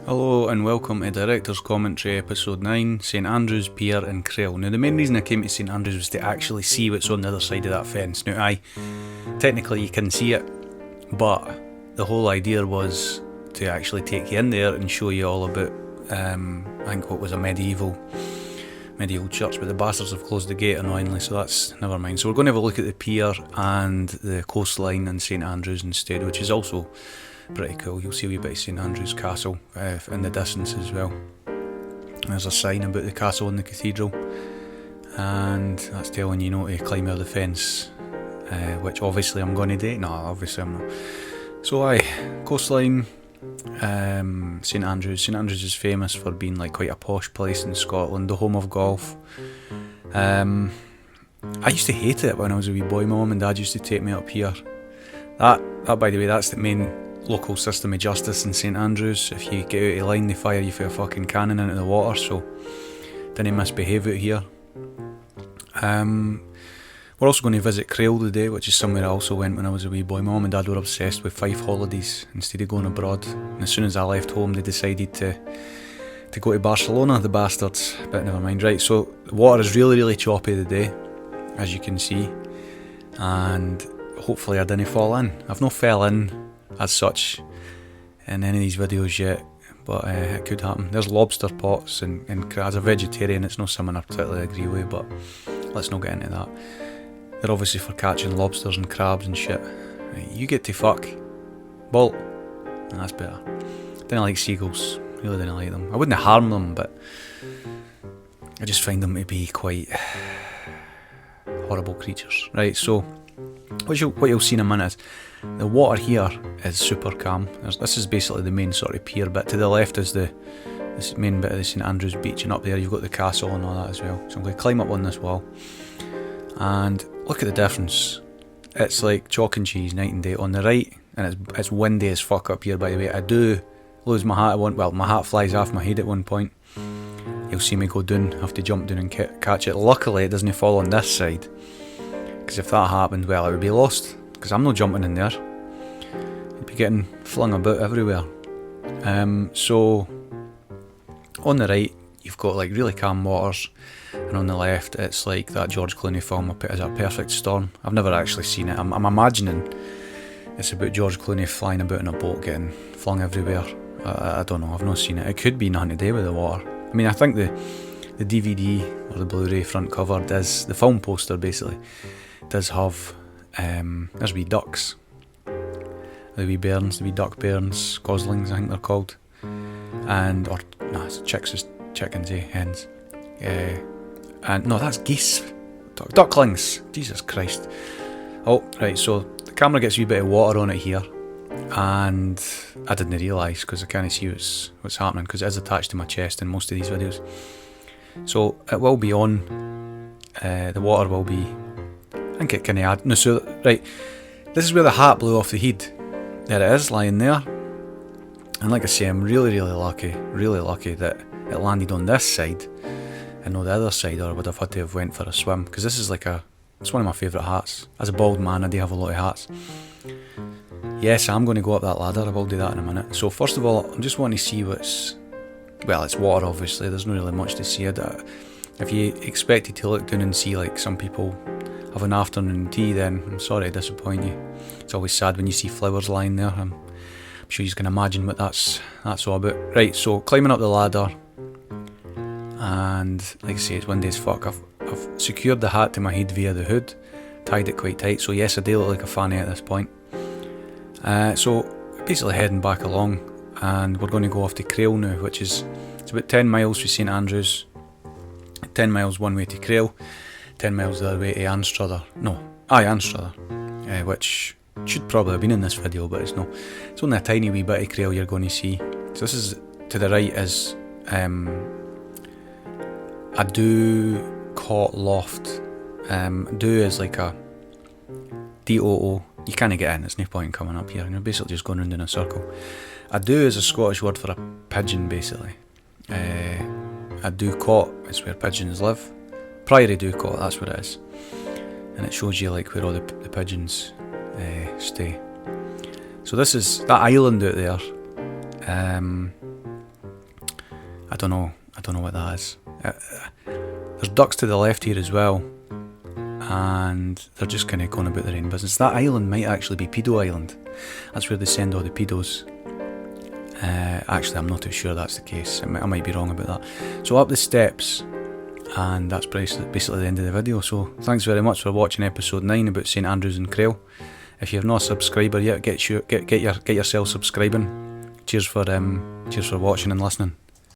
Hello and welcome to Director's Commentary Episode 9, St Andrews, Pier and Crail. Now the main reason I came to St Andrews was to actually see what's on the other side of that fence. Now technically you can see it, but the whole idea was to actually take you in there and show you all about, I think what was a medieval church, but the bastards have closed the gate annoyingly, so that's never mind. So we're going to have a look at the pier and the coastline in St Andrews instead, which is also pretty cool. You'll see a wee bit of St Andrews Castle in the distance as well. There's a sign about the castle and the cathedral, and that's telling you to climb over the fence, which obviously I'm going to do. No, obviously I'm not. So coastline, St Andrews. St Andrews is famous for being like quite a posh place in Scotland, the home of golf. I used to hate it when I was a wee boy. My mum and dad used to take me up here. That by the way, that's the main local system of justice in St Andrews. If you get out of line, they fire you for a fucking cannon into the water, so didn't misbehave out here. We're also going to visit Crail today, which is somewhere I also went when I was a wee boy. My mum and dad were obsessed with 5 holidays instead of going abroad, and as soon as I left home they decided to go to Barcelona, the bastards, but never mind. Right, so the water is really choppy today, as you can see, and hopefully I didn't fall in. I've not fell in as such in any of these videos yet, but it could happen. There's lobster pots, and as a vegetarian it's not something I particularly agree with, but let's not get into that. They're obviously for catching lobsters and crabs and shit. Right, you get to fuck. Bolt. That's better. Didn't like seagulls. Really didn't like them. I wouldn't harm them, but I just find them to be quite horrible creatures. Right, so what you'll see in a minute is the water here is super calm. This is basically the main sort of pier bit. To the left is this main bit of the St Andrews beach, and up there you've got the castle and all that as well. So I'm going to climb up on this wall and look at the difference. It's like chalk and cheese, night and day. On the right, and it's windy as fuck up here, by the way. I do lose my hat my hat flies off my head at one point. You'll see me go down, have to jump down and catch it. Luckily it doesn't fall on this side, because if that happened, well, it would be lost, because I'm not jumping in there. It'd be getting flung about everywhere. So on the right you've got like really calm waters, and on the left it's like that George Clooney film, Is a Perfect Storm. I've never actually seen it. I'm imagining it's about George Clooney flying about in a boat getting flung everywhere. I don't know, I've not seen it. It could be nothing to do with the water. I mean, I think the DVD or the Blu-ray front cover does, the film poster basically does have there's wee ducks, the wee bairns, the wee duck bairns, goslings I think they're called, it's chickens, hens, and no, that's geese, ducklings, Jesus Christ. Oh right, so the camera gets a wee bit of water on it here, and I didn't realise because I can't see what's happening, because it is attached to my chest in most of these videos. So it will be on, the water will be, I think it can add, no, so right, this is where the hat blew off the head. There it is, lying there. And like I say, I'm really lucky that it landed on this side and not the other side, or I would have had to have went for a swim, because this is it's one of my favourite hats. As a bald man I do have a lot of hats. Yes, I'm going to go up that ladder, I will do that in a minute. So first of all, I just want to see it's water obviously, there's not really much to see. If you expected to look down and see like some people have an afternoon tea, then I'm sorry to disappoint you. It's always sad when you see flowers lying there. I'm sure you can imagine what that's all about. Right, so climbing up the ladder, and like I say, it's windy as fuck. I've secured the hat to my head via the hood, tied it quite tight, so yes, I do look like a fanny at this point. So basically heading back along, and we're going to go off to Crail now, which it's about 10 miles from St Andrews, 10 miles one way to Crail, 10 miles the other way to Anstruther, which should probably have been in this video, but it's not. It's only a tiny wee bit of Crail you're going to see. So this is, to the right is a do-cot loft. Do is like a DOO. You can't get in, there's no point in coming up here, and you're basically just going round in a circle. A do is a Scottish word for a pigeon basically. A do-cot is where pigeons live. Priory do-cot, that's what it is. And it shows you like where all the pigeons stay. So this is that island out there. I don't know what that is. There's ducks to the left here as well, and they're just kind of going about their own business. That island might actually be Pedo Island. That's where they send all the pedos. Actually, I'm not too sure that's the case. I might be wrong about that. So up the steps, and that's basically the end of the video. So thanks very much for watching episode 9 about St Andrews and Crail. If you're not a subscriber yet, get yourself subscribing. Cheers for watching and listening.